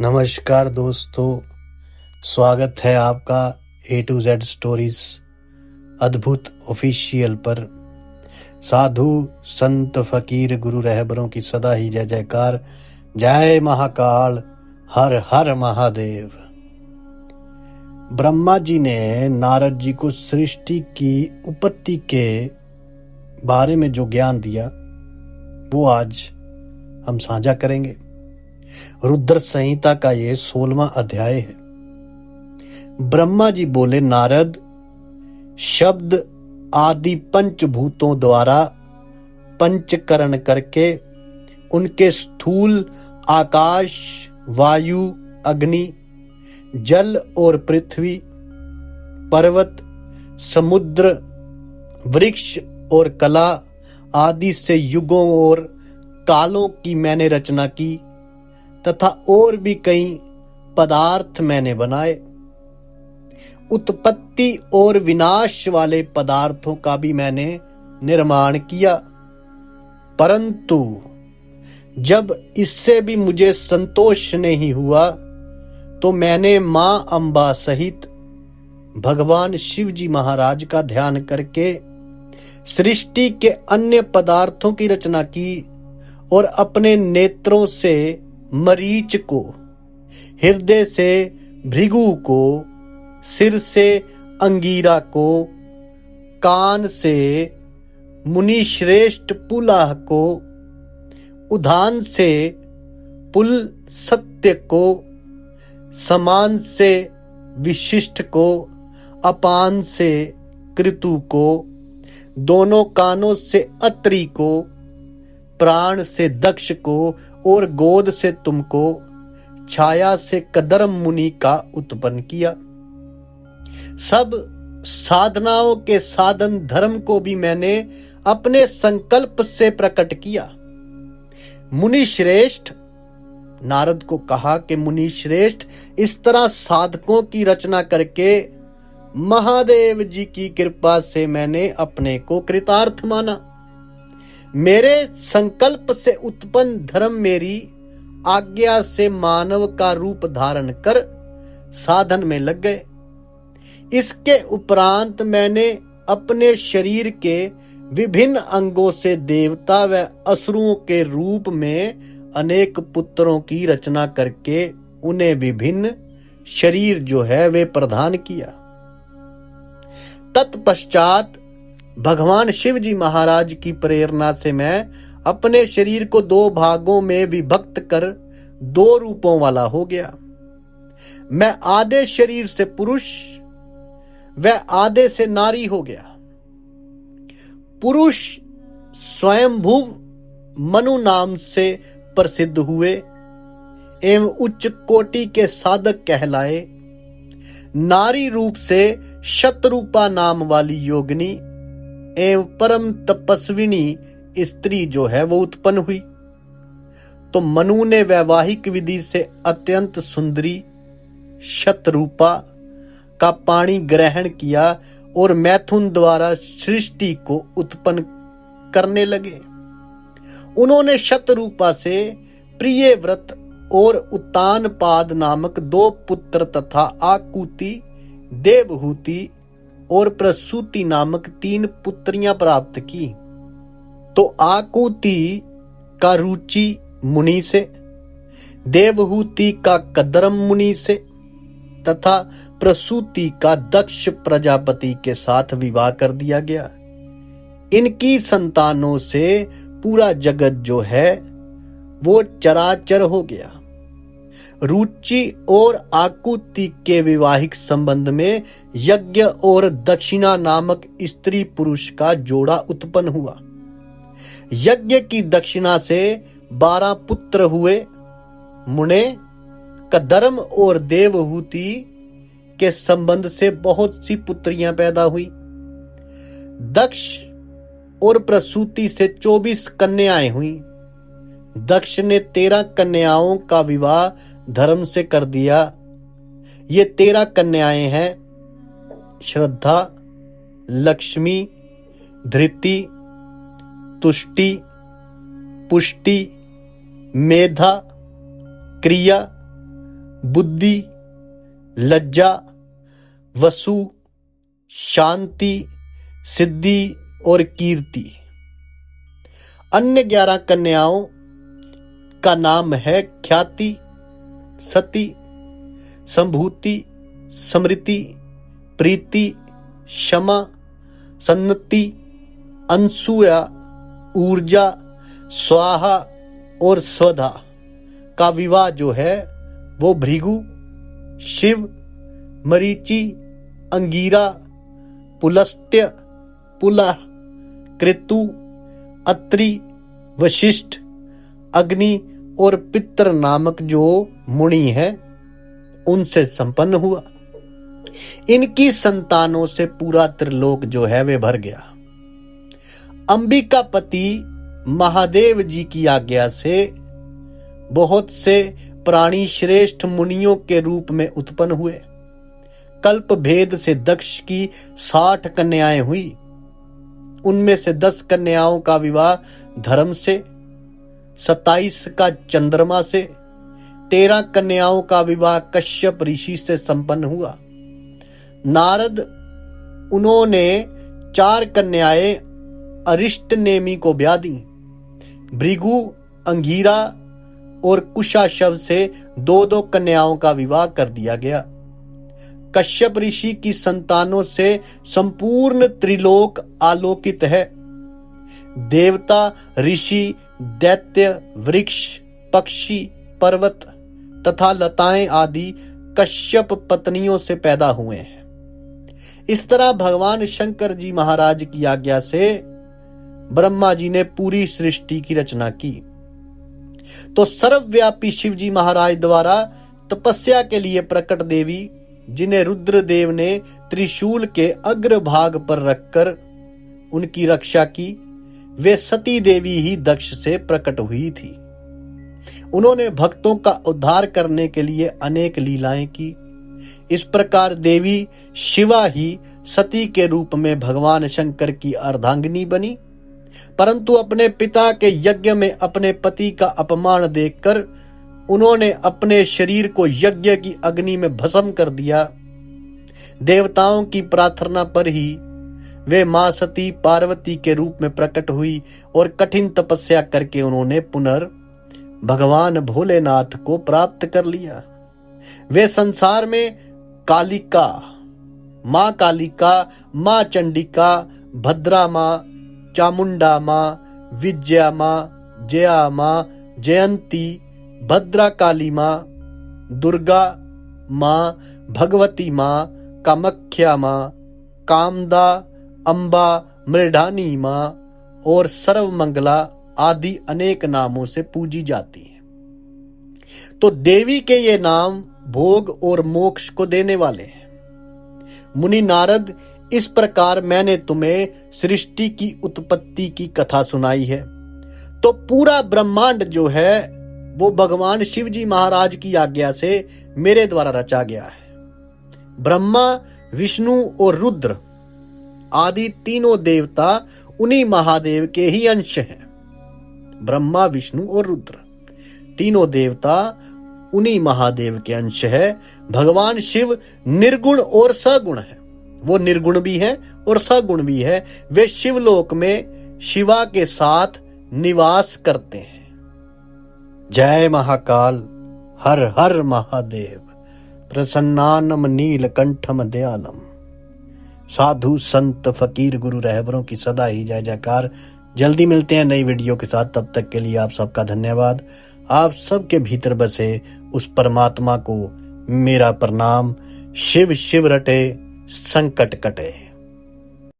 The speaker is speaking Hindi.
नमस्कार दोस्तों, स्वागत है आपका A to Z स्टोरीज अद्भुत ऑफिशियल पर। साधु संत फकीर गुरु रहबरों की सदा ही जय जयकार। जय महाकाल, हर हर महादेव। ब्रह्मा जी ने नारद जी को सृष्टि की उत्पत्ति के बारे में जो ज्ञान दिया वो आज हम साझा करेंगे। रुद्र संहिता का ये 16वां अध्याय है। ब्रह्मा जी बोले, नारद, शब्द आदि पंचभूतों द्वारा पंचकरण करके उनके स्थूल आकाश, वायु, अग्नि, जल और पृथ्वी, पर्वत, समुद्र, वृक्ष और कला आदि से युगों और कालों की मैंने रचना की तथा और भी कई पदार्थ मैंने बनाए। उत्पत्ति और विनाश वाले पदार्थों का भी मैंने निर्माण किया, परंतु जब इससे भी मुझे संतोष नहीं हुआ तो मैंने मां अंबा सहित भगवान शिव जी महाराज का ध्यान करके सृष्टि के अन्य पदार्थों की रचना की और अपने नेत्रों से मरीच को, हृदय से भृगु को, सिर से अंगीरा को, कान से मुनि श्रेष्ठ पुलाह को, उधान से पुल सत्य को, समान से विशिष्ट को, अपान से कृतु को, दोनों कानों से अत्रि को, प्राण से दक्ष को और गोद से तुमको, छाया से कदरम मुनि का उत्पन्न किया। सब साधनाओं के साधन धर्म को भी मैंने अपने संकल्प से प्रकट किया। मुनि श्रेष्ठ, नारद को कहा कि मुनि श्रेष्ठ, इस तरह साधकों की रचना करके महादेव जी की कृपा से मैंने अपने को कृतार्थ माना। मेरे संकल्प से उत्पन्न धर्म मेरी आज्ञा से मानव का रूप धारण कर साधन में लग गए। इसके उपरांत मैंने अपने शरीर के विभिन्न अंगों से देवता व असुरों के रूप में अनेक पुत्रों की रचना करके उन्हें विभिन्न शरीर जो है वे प्रदान किया। तत्पश्चात भगवान शिव जी महाराज की प्रेरणा से मैं अपने शरीर को 2 भागों में विभक्त कर 2 रूपों वाला हो गया। मैं आधे शरीर से पुरुष व आधे से नारी हो गया। पुरुष स्वयंभू मनु नाम से प्रसिद्ध हुए एवं उच्च कोटि के साधक कहलाए। नारी रूप से शतरूपा नाम वाली योगिनी एवं परम तपस्विनी स्त्री जो है वो उत्पन्न हुई। तो मनु ने वैवाहिक विधि से अत्यंत सुंदरी शतरूपा का पाणी ग्रहण किया और मैथुन द्वारा सृष्टि को उत्पन्न करने लगे। उन्होंने शतरूपा से प्रियव्रत और उत्तानपाद नामक 2 पुत्र तथा आकुति, देवहूति और प्रसूति नामक 3 पुत्रियां प्राप्त की। तो आकुति का रुचि मुनि से, देवहूति का कदरम मुनि से तथा प्रसूति का दक्ष प्रजापति के साथ विवाह कर दिया गया। इनकी संतानों से पूरा जगत जो है वो चराचर हो गया। रुचि और आकुति के विवाहिक संबंध में यज्ञ और दक्षिणा नामक स्त्री पुरुष का जोड़ा उत्पन्न हुआ। यज्ञ की दक्षिणा से 12 पुत्र हुए। मुने, कदरम और देवहूति के संबंध से बहुत सी पुत्रियां पैदा हुई। दक्ष और प्रसूति से 24 कन्याएं हुई। दक्ष ने 13 कन्याओं का विवाह धर्म से कर दिया। ये 13 कन्याएं हैं श्रद्धा, लक्ष्मी, धृति, तुष्टि, पुष्टि, मेधा, क्रिया, बुद्धि, लज्जा, वसु, शांति, सिद्धि और कीर्ति। अन्य 11 कन्याओं का नाम है ख्याति, सती, संभूति, स्मृति, प्रीति, क्षमा, सन्नति, अनसूया, ऊर्जा, स्वाहा और स्वधा का विवाह जो है वो भृगु, शिव, मरीचि, अंगीरा, पुलस्त्य, पुलह, कृतु, अत्रि, वशिष्ठ, अग्नि और पितर नामक जो मुनि हैं उनसे संपन्न हुआ। इनकी संतानों से पूरा त्रिलोक जो है वे भर गया। अंबिकापति महादेव जी की आज्ञा से बहुत से प्राणी श्रेष्ठ मुनियों के रूप में उत्पन्न हुए। कल्प भेद से दक्ष की 60 कन्याएं हुई। उनमें से 10 कन्याओं का विवाह धर्म से, 27 का चंद्रमा से, 13 कन्याओं का विवाह कश्यप ऋषि से संपन्न हुआ। नारद उन्होंने 4 कन्याएं अरिष्ट नेमि को ब्याह दी। भृगु, अंगीरा और कुशाशव से 2-2 कन्याओं का विवाह कर दिया गया। कश्यप ऋषि की संतानों से संपूर्ण त्रिलोक आलोकित है। देवता, ऋषि, दैत्य, वृक्ष, पक्षी, पर्वत तथा लताएं आदि कश्यप पत्नियों से पैदा हुए हैं। इस तरह भगवान शंकर जी महाराज की आज्ञा से ब्रह्मा जी ने पूरी सृष्टि की रचना की। तो सर्वव्यापी शिव जी महाराज द्वारा तपस्या के लिए प्रकट देवी, जिन्हें रुद्रदेव ने त्रिशूल के अग्रभाग पर रखकर उनकी रक्षा की, वे सती देवी ही दक्ष से प्रकट हुई थी। उन्होंने भक्तों का उद्धार करने के लिए अनेक लीलाएं की। इस प्रकार देवी शिवा ही सती के रूप में भगवान शंकर की अर्धांगिनी बनी। परंतु अपने पिता के यज्ञ में अपने पति का अपमान देखकर उन्होंने अपने शरीर को यज्ञ की अग्नि में भस्म कर दिया। देवताओं की प्रार्थना पर ही वे मां सती पार्वती के रूप में प्रकट हुई और कठिन तपस्या करके उन्होंने भगवान भोलेनाथ को प्राप्त कर लिया। वे संसार में कालिका, मां कालिका, मां चंडिका, भद्रा मां, चामुंडा मां, विजया मां, जया मां, जयंती, भद्रा काली मां, दुर्गा मां, भगवती मां, कामाख्या मां, कामदा, अंबा, मृडानी मां और सर्वमंगला आदि अनेक नामों से पूजी जाती है। तो देवी के ये नाम भोग और मोक्ष को देने वाले हैं। मुनि नारद, इस प्रकार मैंने तुम्हें सृष्टि की उत्पत्ति की कथा सुनाई है। तो पूरा ब्रह्मांड जो है वो भगवान शिव जी महाराज की आज्ञा से मेरे द्वारा रचा गया है। ब्रह्मा, विष्णु और रुद्र आदि तीनों देवता उन्हीं महादेव के ही अंश हैं। ब्रह्मा, विष्णु और रुद्र तीनों देवता उन्हीं महादेव के अंश है। भगवान शिव निर्गुण और सगुण है। वो निर्गुण भी है और सगुण भी है। वे शिवलोक में शिवा के साथ निवास करते हैं। जय महाकाल, हर हर महादेव, प्रसन्नानम नीलकंठम दयालम। साधु संत फकीर गुरु रहबरों की सदा ही जय जयकार। जल्दी मिलते हैं नई वीडियो के साथ। तब तक के लिए आप सबका धन्यवाद। आप सबके भीतर बसे उस परमात्मा को मेरा प्रणाम। शिव शिव रटे, संकट कटे।